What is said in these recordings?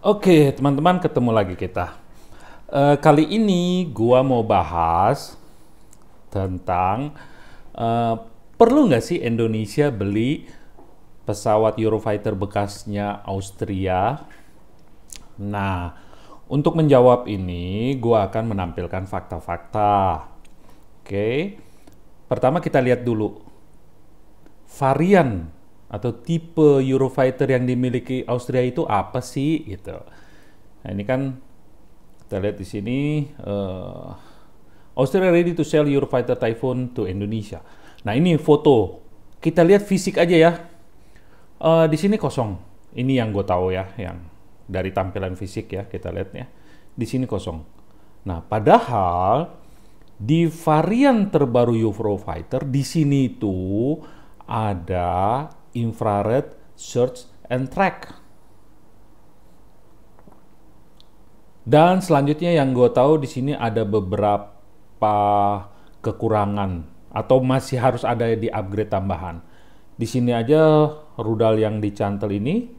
Oke, teman-teman, ketemu lagi kita. Kali ini gua mau bahas tentang eh, perlu nggak sih Indonesia beli pesawat Eurofighter bekasnya Austria. Nah, untuk menjawab ini, gua akan menampilkan fakta-fakta. Oke, pertama kita lihat dulu varian atau tipe Eurofighter yang dimiliki Austria itu apa sih gitu. Nah, ini kan kita lihat di sini Austria ready to sell Eurofighter Typhoon to Indonesia. Nah, ini foto. Kita lihat fisik aja ya. Di sini kosong. Ini yang gue tahu ya, yang dari tampilan fisik ya kita lihat ya. Di sini kosong. Nah, padahal di varian terbaru Eurofighter di sini tuh ada infrared search and track. Dan selanjutnya yang gue tahu di sini ada beberapa kekurangan atau masih harus ada di upgrade tambahan. Di sini aja rudal yang dicantel ini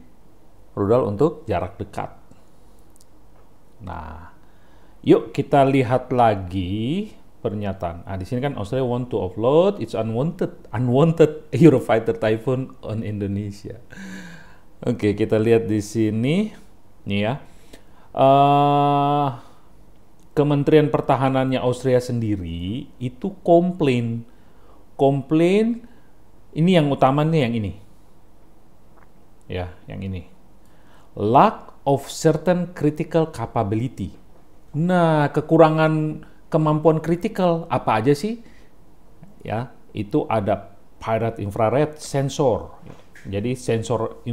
rudal untuk jarak dekat. Nah, yuk kita lihat lagi pernyataan. Nah, di sini kan Australia want to offload its unwanted Eurofighter Typhoon on Indonesia. Oke, kita lihat di sini nih ya. Kementerian Pertahanannya Austria sendiri itu komplain ini yang utama nih, yang ini ya, yang ini lack of certain critical capability. Nah, kekurangan kemampuan kritikal apa aja sih ya? Itu ada pirate infrared sensor, jadi sensor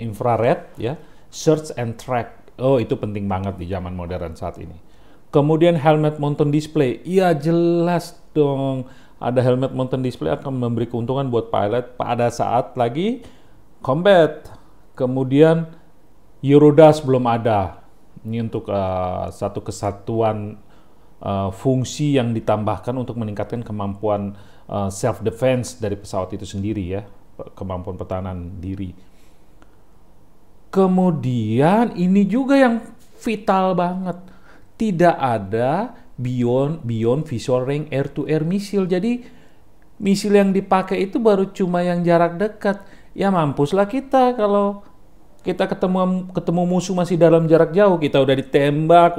infrared ya, search and track. Oh, itu penting banget di zaman modern saat ini. Kemudian helmet mounted display. Iya, jelas dong. Ada helmet mounted display akan memberi keuntungan buat pilot pada saat lagi combat. Kemudian Eurodas belum ada. Ini untuk satu kesatuan fungsi yang ditambahkan untuk meningkatkan kemampuan self defense dari pesawat itu sendiri ya, kemampuan pertahanan diri. Kemudian ini juga yang vital banget, tidak ada beyond visual range air to air missile. Jadi misil yang dipakai itu baru cuma yang jarak dekat. Ya mampuslah kita kalau kita ketemu musuh masih dalam jarak jauh, kita udah ditembak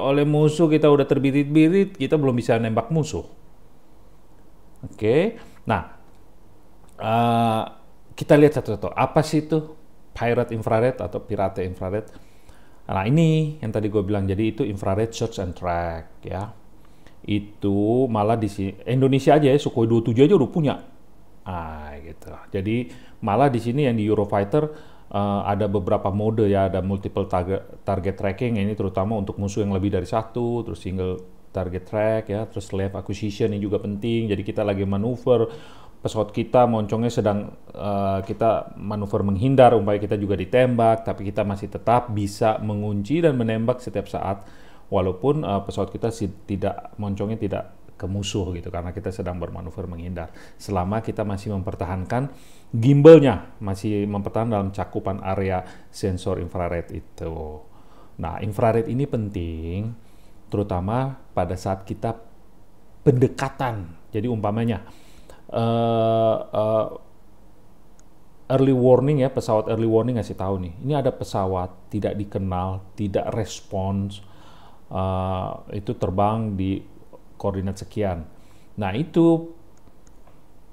oleh musuh, kita udah terbirit-birit, kita belum bisa nembak musuh. Oke. Nah, kita lihat satu-satu. Apa sih itu pirate infrared atau pirate infrared? Nah, ini yang tadi gue bilang, jadi itu infrared search and track ya. Itu malah di Indonesia aja ya, Sukhoi 27 aja udah punya. Gitu. Jadi malah di sini yang di Eurofighter ada beberapa mode ya, ada multiple target tracking, ini terutama untuk musuh yang lebih dari satu, terus single target track ya, terus slave acquisition ini juga penting. Jadi kita lagi manuver, pesawat kita moncongnya sedang kita manuver menghindar, umpamanya kita juga ditembak, tapi kita masih tetap bisa mengunci dan menembak setiap saat, walaupun pesawat kita moncongnya tidak ke musuh gitu, karena kita sedang bermanuver menghindar. Selama kita masih mempertahankan gimbalnya, masih mempertahankan dalam cakupan area sensor infrared itu. Nah, infrared ini penting, terutama pada saat kita pendekatan. Jadi umpamanya early warning ya, pesawat early warning ngasih tahu nih, ini ada pesawat tidak dikenal, tidak respons, itu terbang di koordinat sekian. Nah, itu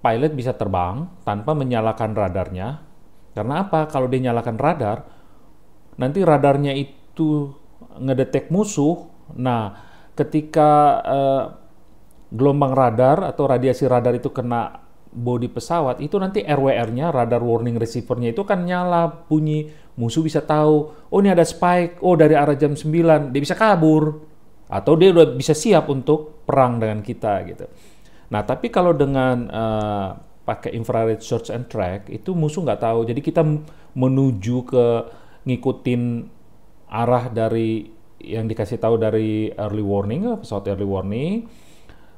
pilot bisa terbang tanpa menyalakan radarnya. Karena apa? Kalau dia nyalakan radar, nanti radarnya itu ngedetek musuh. Nah, ketika gelombang radar atau radiasi radar itu kena bodi pesawat, itu nanti RWR-nya, radar warning receiver-nya itu kan nyala, bunyi, musuh bisa tahu, oh ini ada spike, oh dari arah jam 9, dia bisa kabur, atau dia udah bisa siap untuk perang dengan kita gitu. Nah, tapi kalau dengan pakai infrared search and track, itu musuh nggak tahu, jadi kita menuju ke ngikutin arah dari yang dikasih tahu dari early warning, pesawat early warning.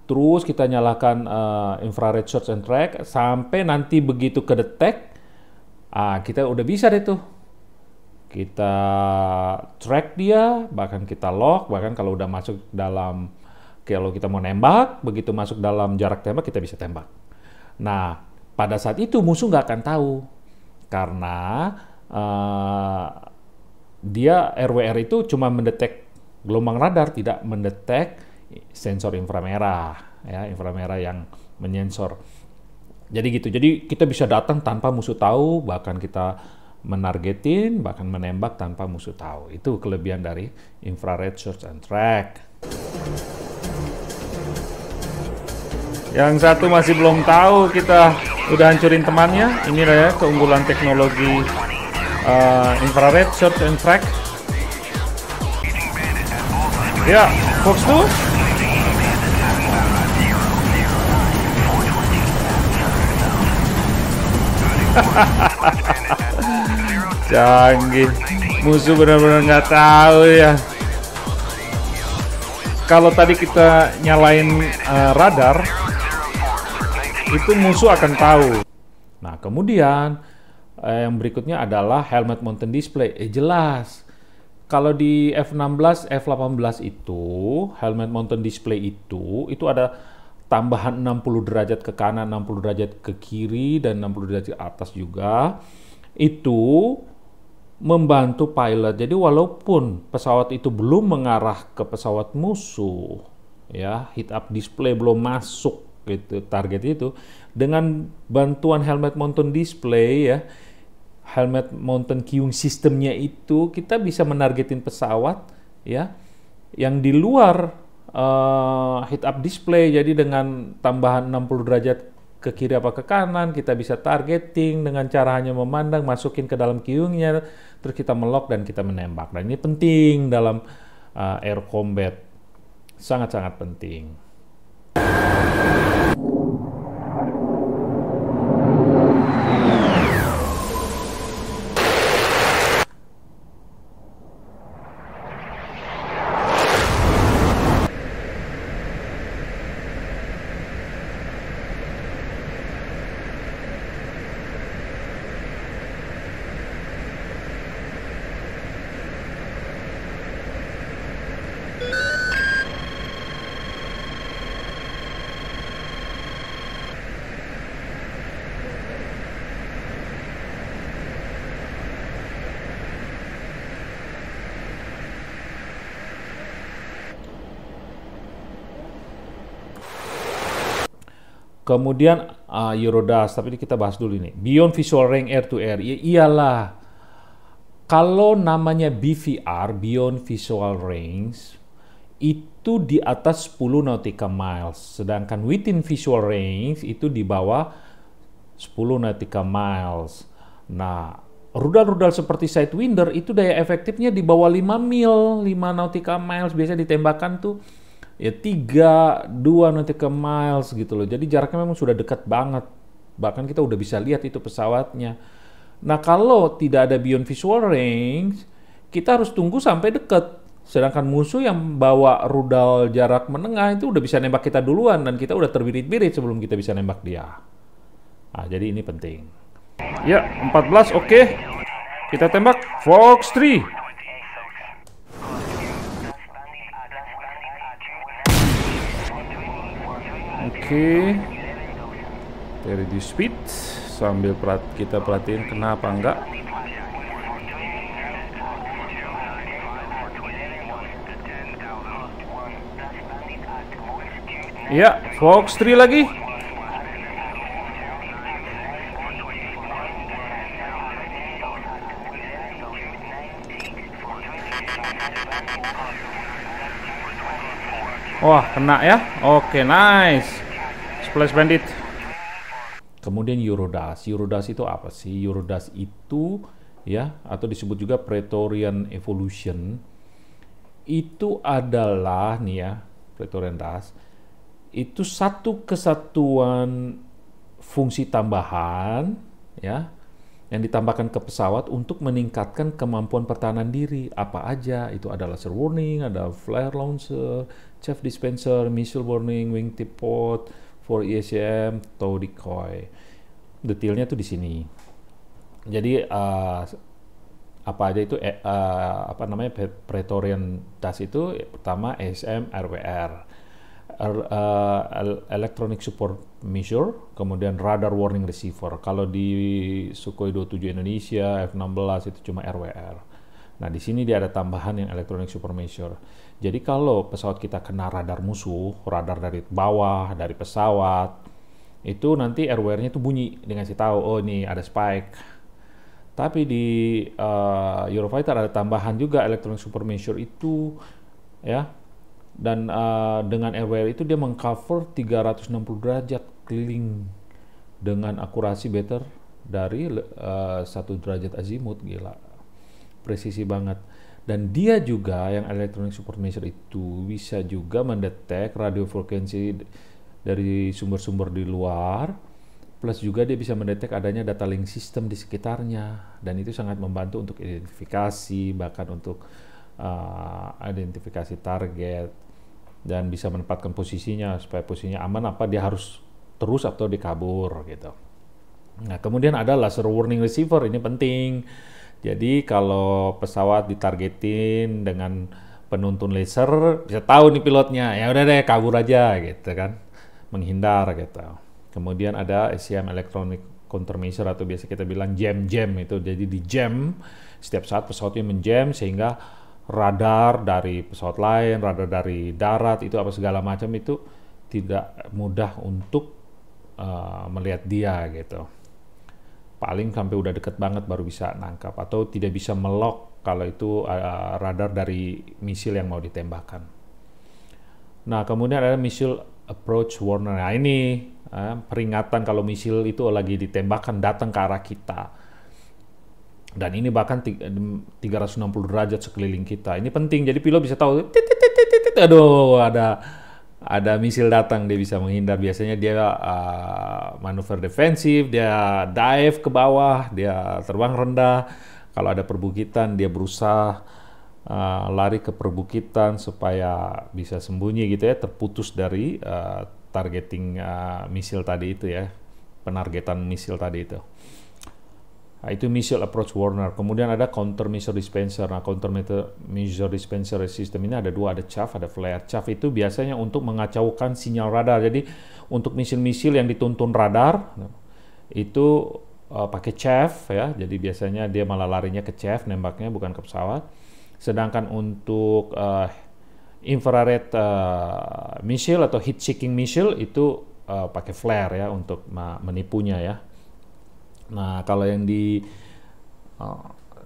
Terus kita nyalakan infrared search and track sampai nanti begitu kedetek, kita udah bisa deh tuh kita track dia, bahkan kita lock, bahkan kalau udah masuk dalam, kalau kita mau nembak, begitu masuk dalam jarak tembak kita bisa tembak. Nah, pada saat itu musuh nggak akan tahu, karena dia RWR itu cuma mendetek gelombang radar, tidak mendetek sensor inframerah, ya, inframerah yang menyensor. Jadi gitu, jadi kita bisa datang tanpa musuh tahu, bahkan kita menargetin, bahkan menembak tanpa musuh tahu. Itu kelebihan dari infrared search and track. Yang satu masih belum tahu, kita udah hancurin temannya. Ini ya keunggulan teknologi infrared search and track. Ya, Fox 2. Canggih, musuh benar-benar nggak tahu ya. Kalau tadi kita nyalain radar, itu musuh akan tahu. Nah, kemudian yang berikutnya adalah helmet mounted display. Jelas, kalau di F16, F18 itu helmet mounted display itu ada tambahan 60 derajat ke kanan, 60 derajat ke kiri, dan 60 derajat ke atas juga. Itu membantu pilot. Jadi walaupun pesawat itu belum mengarah ke pesawat musuh, ya, head up display belum masuk gitu target itu, dengan bantuan helmet mounted display, ya, helmet mounted queuing sistemnya itu kita bisa menargetin pesawat, ya, yang di luar head up display. Jadi dengan tambahan 60 derajat ke kiri apa ke kanan, kita bisa targeting dengan cara hanya memandang, masukin ke dalam queuingnya, terus kita melock dan kita menembak. Dan ini penting dalam air combat, sangat-sangat penting. Kemudian Eurodas, tapi kita bahas dulu ini. Beyond Visual Range Air to Air. Iyalah, kalau namanya BVR, Beyond Visual Range, itu di atas 10 nautical miles. Sedangkan within visual range itu di bawah 10 nautical miles. Nah, rudal-rudal seperti Sidewinder itu daya efektifnya di bawah 5 mil, 5 nautical miles. Biasa ditembakkan tuh ya 3-2 nautical miles gitu loh. Jadi jaraknya memang sudah dekat banget. Bahkan kita udah bisa lihat itu pesawatnya. Nah, kalau tidak ada beyond visual range, kita harus tunggu sampai dekat. Sedangkan musuh yang bawa rudal jarak menengah itu udah bisa nembak kita duluan, dan kita udah terbirit-birit sebelum kita bisa nembak dia. Nah, jadi ini penting. Ya, 14 oke. Kita tembak Fox 3. Oke, reduce speed sambil kita perhatiin kenapa enggak. Ya, Fox 3 lagi. Wah, kena ya. Oke, nice. Splash Bandit. Kemudian Eurodas. Eurodas itu apa sih? Eurodas itu ya, atau disebut juga Praetorian Evolution. Itu adalah nih ya, Praetorian Das. Itu satu kesatuan fungsi tambahan ya yang ditambahkan ke pesawat untuk meningkatkan kemampuan pertahanan diri. Apa aja? Itu ada laser warning, ada flare launcher, chaff dispenser, missile warning, wingtip pod, for ESCM, tow decoy. Detailnya tuh di sini. Jadi apa aja itu apa namanya Praetorian DAS itu pertama ASM RWR, Electronic Support Measure, kemudian Radar Warning Receiver. Kalau di Sukhoi 27 Indonesia F-16 itu cuma RWR. Nah, di sini dia ada tambahan yang Electronic Support Measure. Jadi kalau pesawat kita kena radar musuh, radar dari bawah, dari pesawat, itu nanti RWR-nya itu bunyi dengan ngasih tahu, oh ini ada spike. Tapi di Eurofighter ada tambahan juga Electronic Support Measure itu, ya. Dan dengan RWR itu dia mengcover 360 derajat keliling dengan akurasi better dari 1 derajat azimut. Gila, presisi banget. Dan dia juga yang Electronic Support Measure itu bisa juga mendetek radio frekuensi dari sumber-sumber di luar, plus juga dia bisa mendetek adanya data link system di sekitarnya, dan itu sangat membantu untuk identifikasi, bahkan untuk identifikasi target, dan bisa menempatkan posisinya supaya posisinya aman, apa dia harus terus atau dikabur gitu. Nah, kemudian ada laser warning receiver, ini penting. Jadi kalau pesawat ditargetin dengan penuntun laser, bisa tahu nih pilotnya, ya udah deh kabur aja gitu kan, menghindar gitu. Kemudian ada SCM Electronic Countermeasure atau biasa kita bilang jam itu, jadi di jam setiap saat pesawatnya menjam sehingga radar dari pesawat lain, radar dari darat itu apa segala macam itu tidak mudah untuk melihat dia gitu. Paling sampai udah deket banget baru bisa nangkap, atau tidak bisa melok kalau itu radar dari misil yang mau ditembakkan. Nah, kemudian ada missile approach warner. Nah, ini peringatan kalau misil itu lagi ditembakkan datang ke arah kita. Dan ini bahkan 360 derajat sekeliling kita. Ini penting, jadi pilot bisa tahu, aduh ada misil datang, dia bisa menghindar. Biasanya dia manuver defensif, dia dive ke bawah, dia terbang rendah. Kalau ada perbukitan, dia berusaha lari ke perbukitan supaya bisa sembunyi gitu ya, terputus dari targeting misil tadi itu ya, penargetan misil tadi itu. Nah, itu missile approach warner. Kemudian ada counter missile dispenser. Nah, counter missile dispenser system ini ada dua, ada chaff, ada flare. Chaff itu biasanya untuk mengacaukan sinyal radar. Jadi untuk misil-misil yang dituntun radar itu pakai chaff ya. Jadi biasanya dia malah larinya ke chaff, nembaknya bukan ke pesawat. Sedangkan untuk infrared missile atau heat seeking missile itu pakai flare ya untuk menipunya ya. Nah, kalau yang di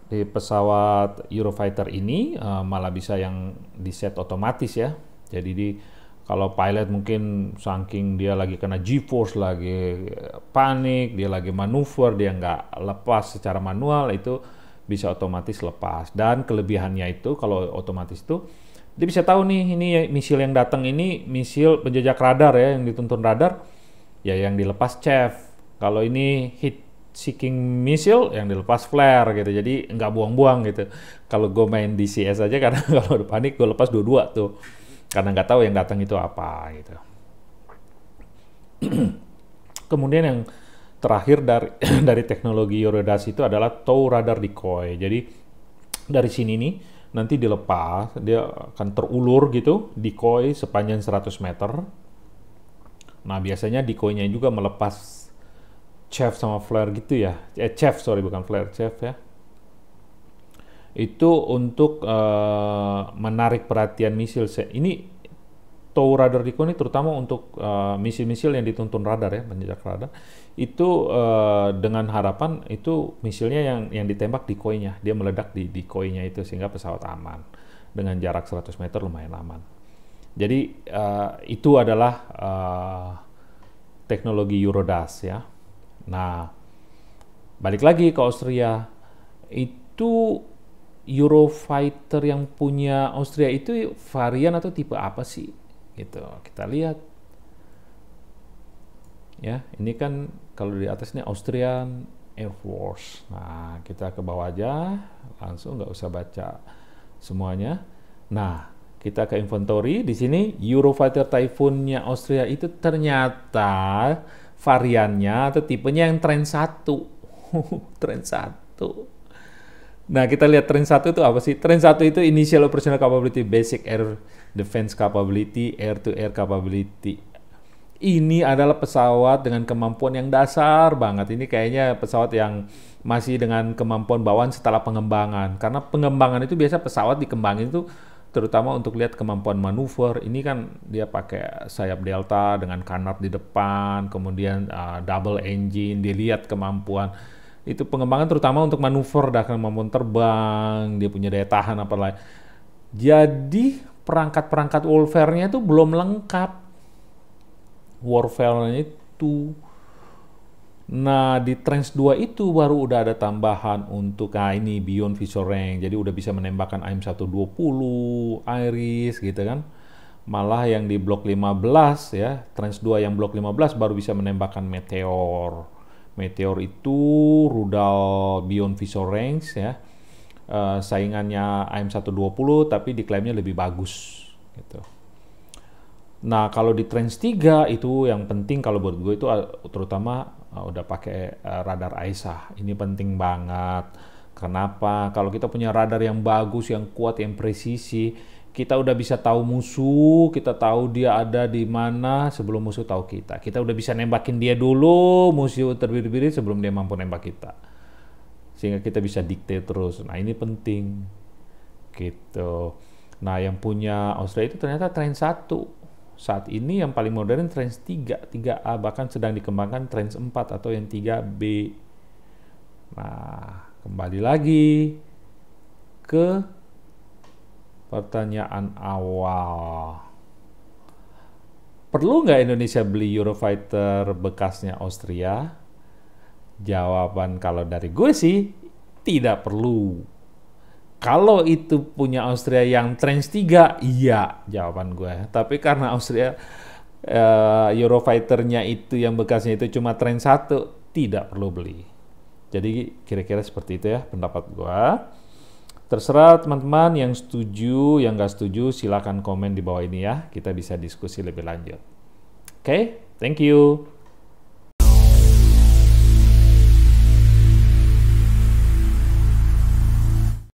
pesawat Eurofighter ini malah bisa yang di set otomatis ya. Jadi kalau pilot mungkin saking dia lagi kena G-force, lagi panik, dia lagi manuver, dia nggak lepas secara manual, itu bisa otomatis lepas. Dan kelebihannya itu kalau otomatis itu dia bisa tahu nih, ini misil yang datang ini misil penjajak radar ya, yang dituntun radar ya, yang dilepas chaff. Kalau ini heat seeking missile yang dilepas flare gitu, jadi nggak buang-buang gitu. Kalau gue main di CS aja karena kalau udah panik gue lepas dua-dua tuh, karena nggak tahu yang datang itu apa gitu. Kemudian yang terakhir dari teknologi Eurodas itu adalah tow radar decoy. Jadi dari sini nih nanti dilepas, dia akan terulur gitu, decoy sepanjang 100 meter. Nah, biasanya decoy-nya juga melepas chaff sama flare gitu ya. Chaff, sorry, bukan flare, chaff ya. Itu untuk menarik perhatian misil. Ini tow radar decoy ini terutama untuk misil-misil yang dituntun radar ya, penjajak radar. Itu dengan harapan itu misilnya yang ditembak decoy-nya, dia meledak di decoy-nya itu sehingga pesawat aman. Dengan jarak 100 meter lumayan aman. Jadi itu adalah teknologi Eurodas ya. Nah, balik lagi ke Austria, itu Eurofighter yang punya Austria itu varian atau tipe apa sih? Gitu, kita lihat. Ya, ini kan kalau di atas ini Austrian Air Force. Nah, kita ke bawah aja, langsung nggak usah baca semuanya. Nah, kita ke inventory. Di sini Eurofighter Typhoon-nya Austria itu ternyata variannya atau tipenya yang Trent 1. Trent 1. Nah, kita lihat tren 1 itu apa sih? Tren 1 itu Initial Operational Capability, Basic Air Defense Capability, Air-to-Air Capability. Ini adalah pesawat dengan kemampuan yang dasar banget. Ini kayaknya pesawat yang masih dengan kemampuan bawaan setelah pengembangan. Karena pengembangan itu biasa pesawat dikembangin itu terutama untuk lihat kemampuan manuver. Ini kan dia pakai sayap delta dengan kanat di depan, kemudian double engine, dilihat kemampuan. Itu pengembangan terutama untuk manuver, kemampuan terbang, dia punya daya tahan apa lain. Jadi perangkat-perangkat warfare-nya itu belum lengkap. Warfare-nya itu. Nah, di Tranche 2 itu baru udah ada tambahan untuk ini Beyond Visual Range. Jadi udah bisa menembakkan AIM-120, Iris gitu kan. Malah yang di Blok 15 ya, Tranche 2 yang Blok 15 baru bisa menembakkan Meteor. Meteor itu rudal Beyond Visual Range ya. Saingannya AIM-120 tapi diklaimnya lebih bagus gitu. Nah, kalau di Tranche 3 itu yang penting kalau buat gue itu terutama udah pakai radar AESA. Ini penting banget. Kenapa? Kalau kita punya radar yang bagus, yang kuat, yang presisi, kita udah bisa tahu musuh, kita tahu dia ada di mana sebelum musuh tahu kita. Kita udah bisa nembakin dia dulu, musuh terbiri-biri sebelum dia mampu nembak kita. Sehingga kita bisa dikte terus. Nah, ini penting. Gitu. Nah, yang punya Australia itu ternyata Tranche 1. Saat ini yang paling modern Tranche 3, 3A, bahkan sedang dikembangkan Tranche 4 atau yang 3B. Nah, kembali lagi ke pertanyaan awal. Perlu nggak Indonesia beli Eurofighter bekasnya Austria? Jawaban kalau dari gue sih, tidak perlu. Kalau itu punya Austria yang Tranche 3, iya jawaban gue. Tapi karena Austria Eurofighter-nya itu yang bekasnya itu cuma Tranche 1, tidak perlu beli. Jadi kira-kira seperti itu ya pendapat gue. Terserah teman-teman yang setuju, yang nggak setuju silakan komen di bawah ini ya. Kita bisa diskusi lebih lanjut. Oke, thank you.